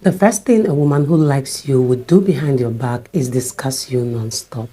The first thing a woman who likes you would do behind your back is discuss you non-stop.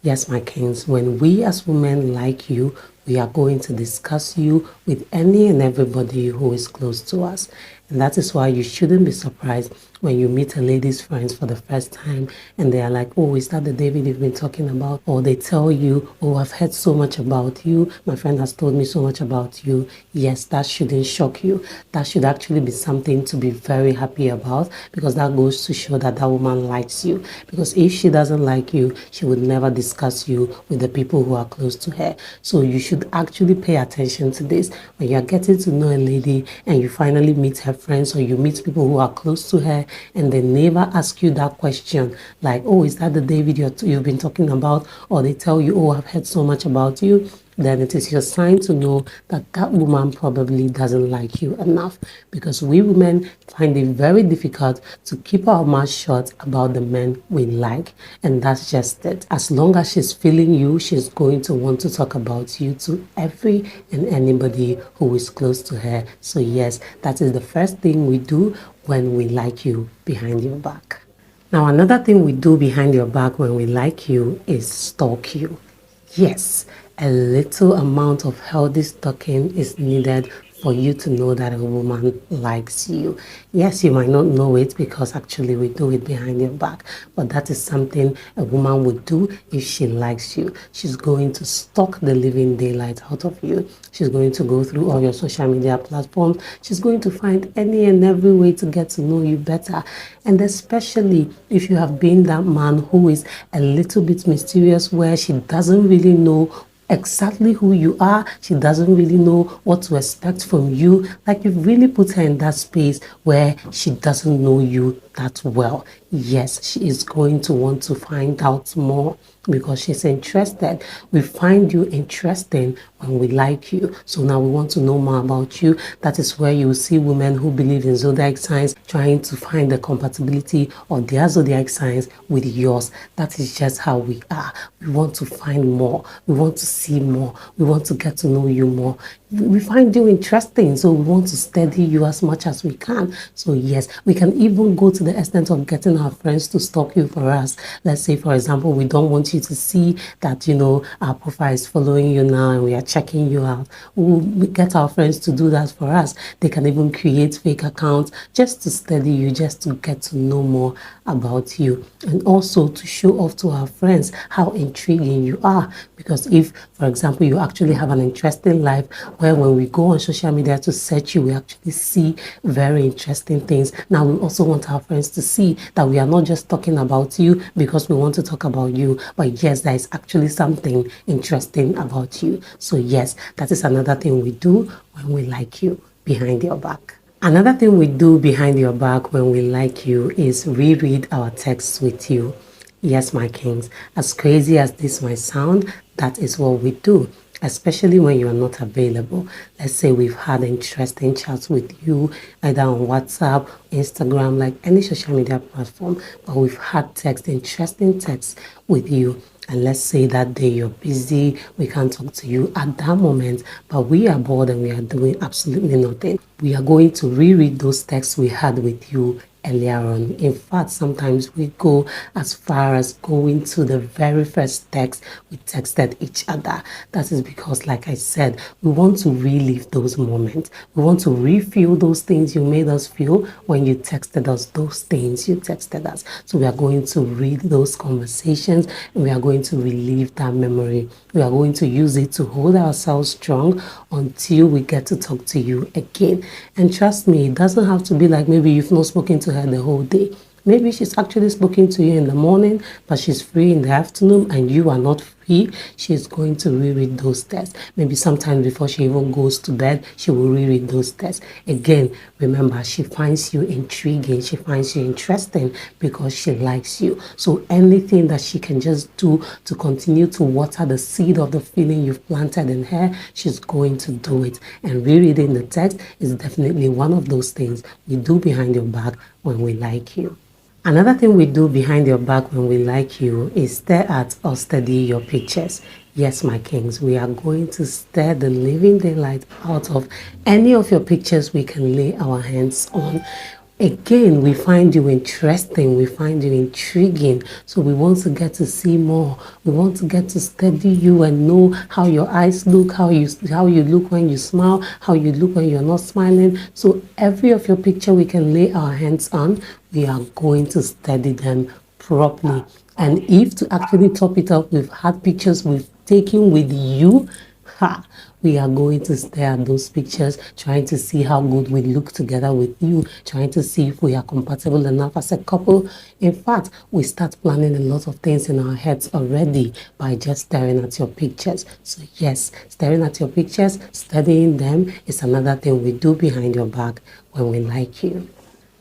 Yes, my kings, when we as women like you, we are going to discuss you with any and everybody who is close to us. And that is why you shouldn't be surprised when you meet a lady's friends for the first time and they are like, oh, is that the David you've been talking about? Or they tell you, oh, I've heard so much about you. My friend has told me so much about you. Yes, that shouldn't shock you. That should actually be something to be very happy about, because that goes to show that that woman likes you. Because if she doesn't like you, she would never discuss you with the people who are close to her. So you should actually pay attention to this. When you're getting to know a lady and you finally meet her friends, or you meet people who are close to her and they never ask you that question like, oh, is that the David you've been talking about? Or they tell you, oh, I've heard so much about you, then it is your sign to know that that woman probably doesn't like you enough. Because we women find it very difficult to keep our mouth shut about the men we like, and that's just it. As long as she's feeling you, she's going to want to talk about you to every and anybody who is close to her. So yes, that is the first thing we do when we like you behind your back. Now, another thing we do behind your back when we like you is stalk you. Yes, a little amount of healthy stalking is needed for you to know that a woman likes you. Yes, you might not know it because actually we do it behind your back, but that is something a woman would do if she likes you. She's going to stalk the living daylight out of you. She's going to go through all your social media platforms. She's going to find any and every way to get to know you better. And especially if you have been that man who is a little bit mysterious, where she doesn't really know exactly who you are, she doesn't really know what to expect from you. Like, you've really put her in that space where she doesn't know you that well. Yes, she is going to want to find out more because she's interested. We find you interesting when we like you. So now we want to know more about you. That is where you will see women who believe in zodiac signs trying to find the compatibility of their zodiac signs with yours. That is just how we are. We want to find more. We want to see more. We want to get to know you more. We find you interesting, so we want to study you as much as we can. So yes, we can even go to the extent of getting our friends to stalk you for us. Let's say, for example, we don't want you to see that, our profile is following you now and we are checking you out. We get our friends to do that for us. They can even create fake accounts just to study you, just to get to know more about you, and also to show off to our friends how intriguing you are. Because if, for example, you actually have an interesting life where when we go on social media to search you, we actually see very interesting things. Now, we also want our friends to see that we are not just talking about you because we want to talk about you, but yes, there is actually something interesting about you. So yes, that is another thing we do when we like you behind your back. Another thing we do behind your back when we like you is reread our texts with you. Yes, my kings, as crazy as this might sound, that is what we do, especially when you are not available. Let's say we've had interesting chats with you, either on WhatsApp, Instagram, like any social media platform, but we've had interesting texts with you. And let's say that day you're busy, we can't talk to you at that moment, but we are bored and we are doing absolutely nothing. We are going to reread those texts we had with you earlier on. In fact, sometimes we go as far as going to the very first text we texted each other. That is because, like I said, we want to relive those moments. We want to refeel those things you made us feel when you texted us, those things you texted us. So we are going to read those conversations and we are going to relive that memory. We are going to use it to hold ourselves strong until we get to talk to you again. And trust me, it doesn't have to be like maybe you've not spoken to her the whole day. Maybe she's actually spoken to you in the morning, but she's free in the afternoon and you are not free. She's going to reread those texts. Maybe sometime before she even goes to bed, she will reread those texts. Again, remember, she finds you intriguing. She finds you interesting because she likes you. So anything that she can just do to continue to water the seed of the feeling you've planted in her, she's going to do it. And rereading the text is definitely one of those things we do behind your back when we like you. Another thing we do behind your back when we like you is stare at or study your pictures. Yes, my kings, we are going to stare the living daylight out of any of your pictures we can lay our hands on. Again, we find you interesting, we find you intriguing, so we want to get to see more. We want to get to study you and know how your eyes look, how you look when you smile, how you look when you're not smiling. So every of your picture we can lay our hands on, we are going to study them properly. And if to actually top it up, we've had pictures we've taken with you. Ha! We are going to stare at those pictures, trying to see how good we look together with you, trying to see if we are compatible enough as a couple. In fact, we start planning a lot of things in our heads already by just staring at your pictures. So yes, staring at your pictures, studying them is another thing we do behind your back when we like you.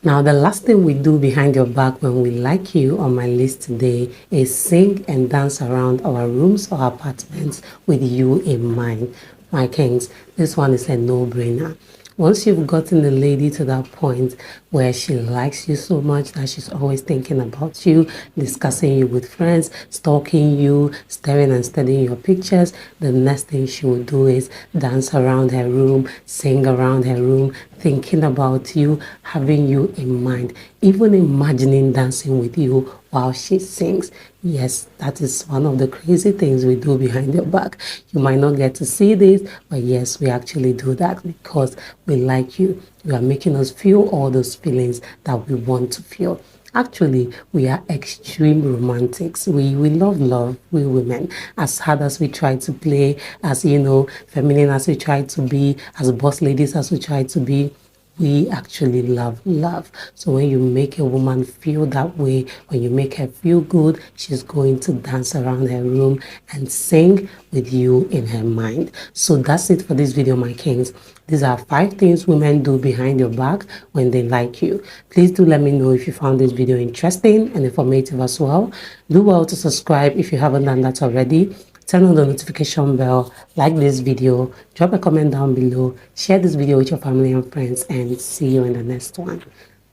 Now, the last thing we do behind your back when we like you on my list today is sing and dance around our rooms or apartments with you in mind. My kings, this one is a no-brainer. Once you've gotten the lady to that point where she likes you so much that she's always thinking about you, discussing you with friends, stalking you, staring and studying your pictures, the next thing she will do is dance around her room, sing around her room, thinking about you, having you in mind, even imagining dancing with you while she sings. Yes, that is one of the crazy things we do behind your back. You might not get to see this, but yes, we actually do that because we like you. You are making us feel all those feelings that we want to feel. Actually, we are extreme romantics. We love love, we women. As hard as we try to play, as feminine as we try to be, as boss ladies as we try to be, we actually love love. So when you make a woman feel that way, when you make her feel good, she's going to dance around her room and sing with you in her mind. So that's it for this video, my kings. These are 5 things women do behind your back when they like you. Please do let me know if you found this video interesting and informative as well. Do well to subscribe if you haven't done that already. Turn on the notification bell, like this video, drop a comment down below, share this video with your family and friends, and see you in the next one.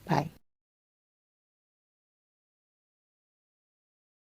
Bye.